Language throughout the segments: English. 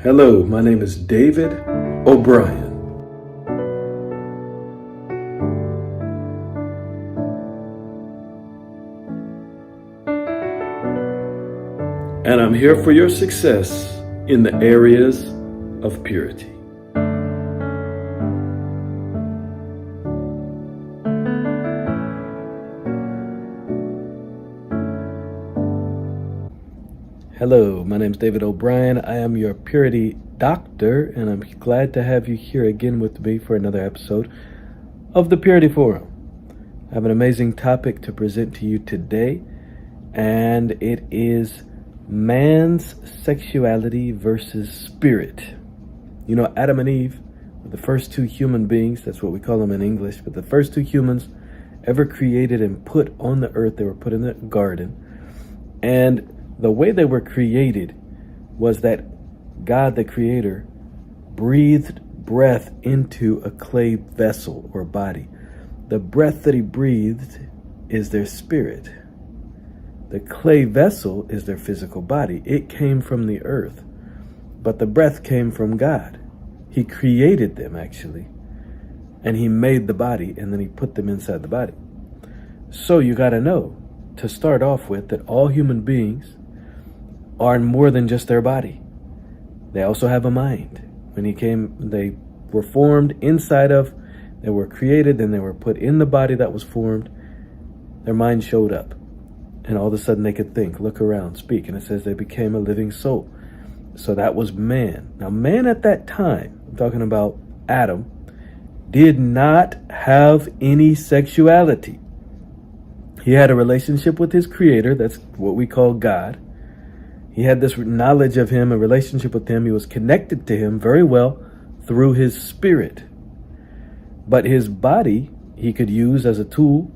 Hello, my name is David O'Brien. And I'm here for your success in the areas of purity. Hello, my name is David O'Brien. I am your purity doctor, and I'm glad to have you here again with me for another episode of the Purity Forum. I have an amazing topic to present to you today, and it is man's sexuality versus spirit. You know, Adam and Eve were the first two human beings, that's what we call them in English, but the first two humans ever created and put on the earth. They were put in the garden, and the way they were created was that God, the Creator, breathed breath into a clay vessel or body. The breath that He breathed is their spirit. The clay vessel is their physical body. It came from the earth, but the breath came from God. He created them, actually, and He made the body, and then He put them inside the body. So you got to know, to start off with, that all human beings are more than just their body. They also have a mind. When they were formed inside of, they were created, then they were put in the body that was formed. Their mind showed up, and all of a sudden they could think, look around, speak, and it says they became a living soul. So that was man. Now, man at that time, I'm talking about Adam, did not have any sexuality. He had a relationship with his Creator. That's what we call God. He had this knowledge of Him, a relationship with Him. He was connected to Him very well through his spirit. But his body, he could use as a tool.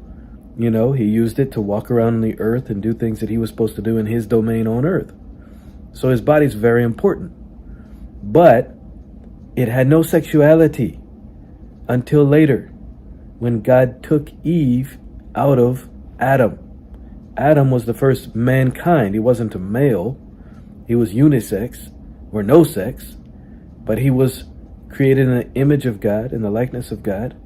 You know, he used it to walk around the earth and do things that he was supposed to do in his domain on earth. So his body's very important. But it had no sexuality until later, when God took Eve out of Adam. Adam was the first mankind. He wasn't a male. He was unisex, or no sex, but he was created in the image of God, in the likeness of God,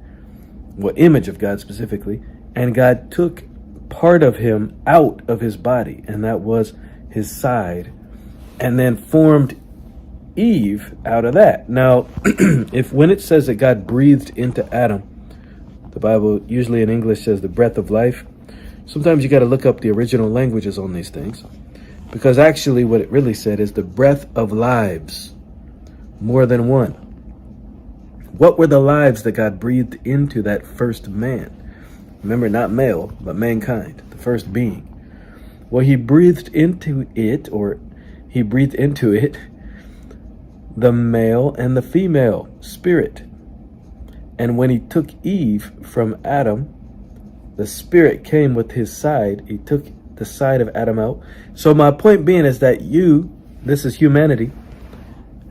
well, image of God specifically, and God took part of him out of his body, and that was his side, and then formed Eve out of that. Now, when it says that God breathed into Adam, the Bible usually in English says the breath of life. Sometimes you got to look up the original languages on these things, because actually what it really said is the breath of lives, more than one. What were the lives that God breathed into that first man? Remember, not male, but mankind, the first being. Well, He breathed into it, the male and the female spirit. And when He took Eve from Adam, the spirit came with his side. He took the side of Adam out. So my point being is that this is humanity,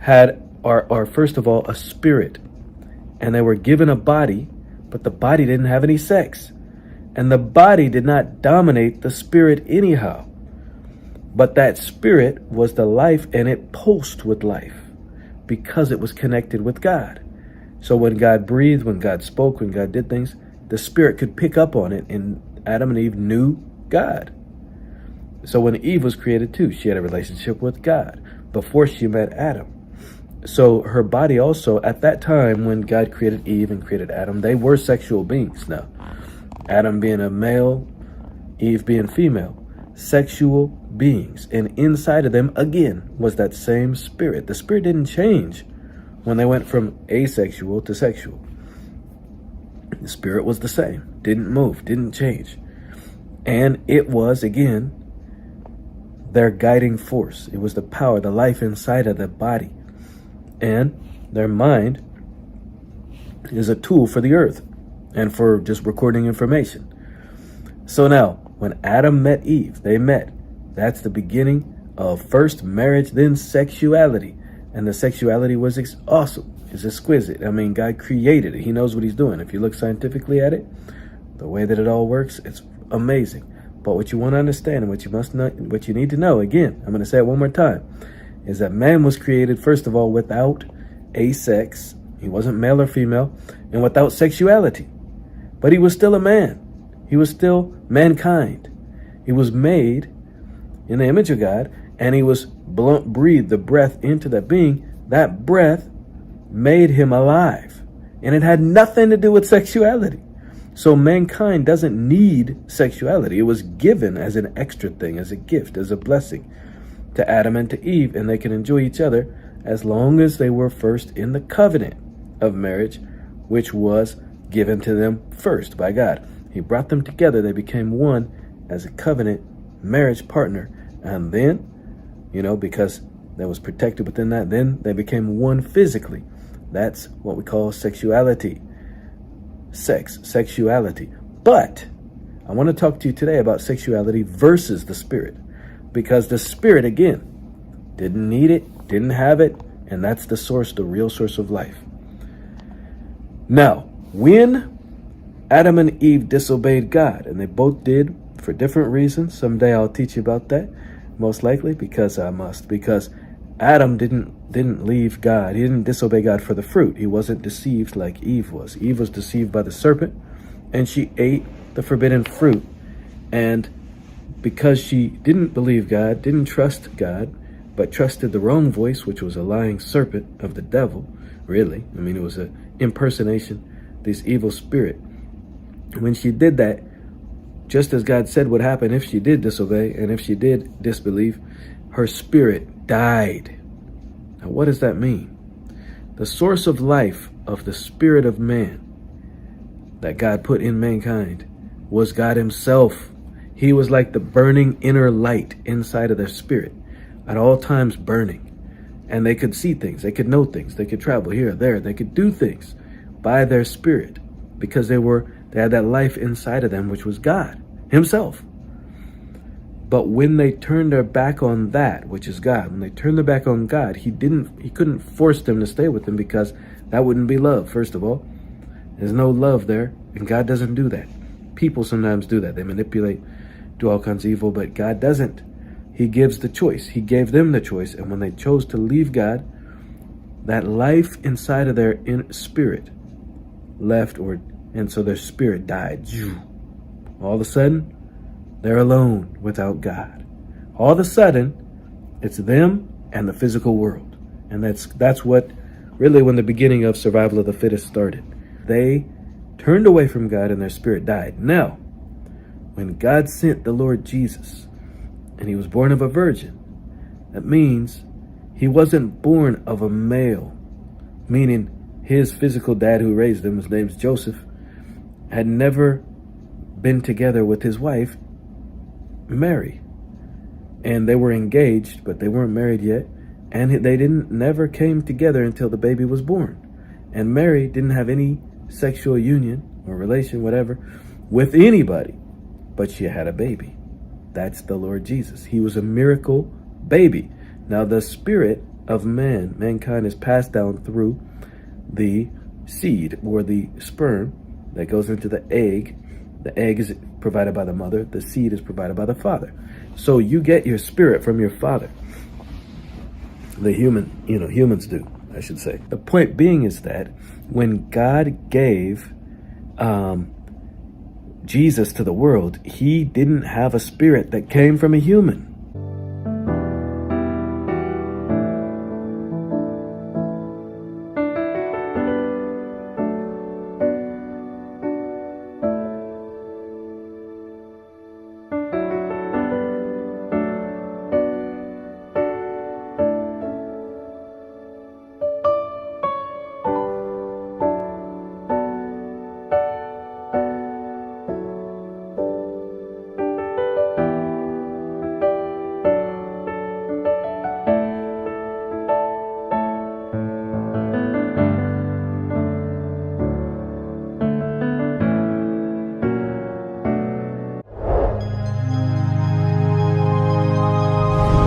are first of all a spirit. And they were given a body, but the body didn't have any sex. And the body did not dominate the spirit anyhow. But that spirit was the life, and it pulsed with life because it was connected with God. So when God breathed, when God spoke, when God did things, the spirit could pick up on it, and Adam and Eve knew God. So when Eve was created too, she had a relationship with God before she met Adam. So her body also, at that time when God created Eve and created Adam, they were sexual beings now. Adam being a male, Eve being female, sexual beings. And inside of them, again, was that same spirit. The spirit didn't change when they went from asexual to sexual. The spirit was the same, didn't move, didn't change. And it was, again, their guiding force. It was the power, the life inside of the body. And their mind is a tool for the earth and for just recording information. So now, when Adam met Eve, they met. That's the beginning of first marriage, then sexuality. And the sexuality was awesome. It's exquisite. I mean, God created it. He knows what He's doing. If you look scientifically at it, the way that it all works, it's amazing. But what you want to understand and what you need to know, again, I'm going to say it one more time, is that man was created, first of all, without a sex. He wasn't male or female, and without sexuality. But he was still a man. He was still mankind. He was made in the image of God, and he was breathed the breath into that being. That breath made him alive. And it had nothing to do with sexuality. So mankind doesn't need sexuality. It was given as an extra thing, as a gift, as a blessing to Adam and to Eve, and they can enjoy each other as long as they were first in the covenant of marriage, which was given to them first by God. He brought them together. They became one as a covenant marriage partner. And then, because that was protected within that, then they became one physically. That's what we call sexuality. Sexuality. But I want to talk to you today about sexuality versus the spirit. Because the spirit, again, didn't need it, didn't have it, and that's the source, the real source of life. Now, when Adam and Eve disobeyed God, and they both did for different reasons. Someday I'll teach you about that, most likely, because I must. Because Adam didn't leave God. He didn't disobey God for the fruit. He wasn't deceived like Eve was. Eve was deceived by the serpent, and she ate the forbidden fruit. And because she didn't believe God, didn't trust God, but trusted the wrong voice, which was a lying serpent of the devil, really. It was an impersonation, this evil spirit. When she did that, just as God said would happen if she did disobey and if she did disbelieve, her spirit died. Now, what does that mean? The source of life of the spirit of man that God put in mankind was God himself. He was like the burning inner light inside of their spirit, at all times burning. And they could see things, they could know things, they could travel here or there, they could do things by their spirit because they had that life inside of them, which was God himself. But when they turned their back on that, which is God, when they turned their back on God, he couldn't force them to stay with him, because that wouldn't be love. First of all, there's no love there, and God doesn't do that. People sometimes do that. They manipulate, do all kinds of evil, but God doesn't. He gives the choice. He gave them the choice, and when they chose to leave God, that life inside of their spirit left, and so their spirit died. All of a sudden, they're alone without God. All of a sudden, it's them and the physical world. And that's what really when the beginning of survival of the fittest started. They turned away from God and their spirit died. Now, when God sent the Lord Jesus, and he was born of a virgin, that means he wasn't born of a male, meaning his physical dad who raised him, his name's Joseph, had never been together with his wife, Mary. And they were engaged, but they weren't married yet. And they never came together until the baby was born. And Mary didn't have any sexual union or relation, whatever, with anybody. But she had a baby. That's the Lord Jesus. He was a miracle baby. Now the spirit of mankind is passed down through the seed or the sperm that goes into the egg. The egg is provided by the mother. The seed is provided by the father. So you get your spirit from your father. The humans do, I should say. The point being is that when God gave Jesus to the world, he didn't have a spirit that came from a human.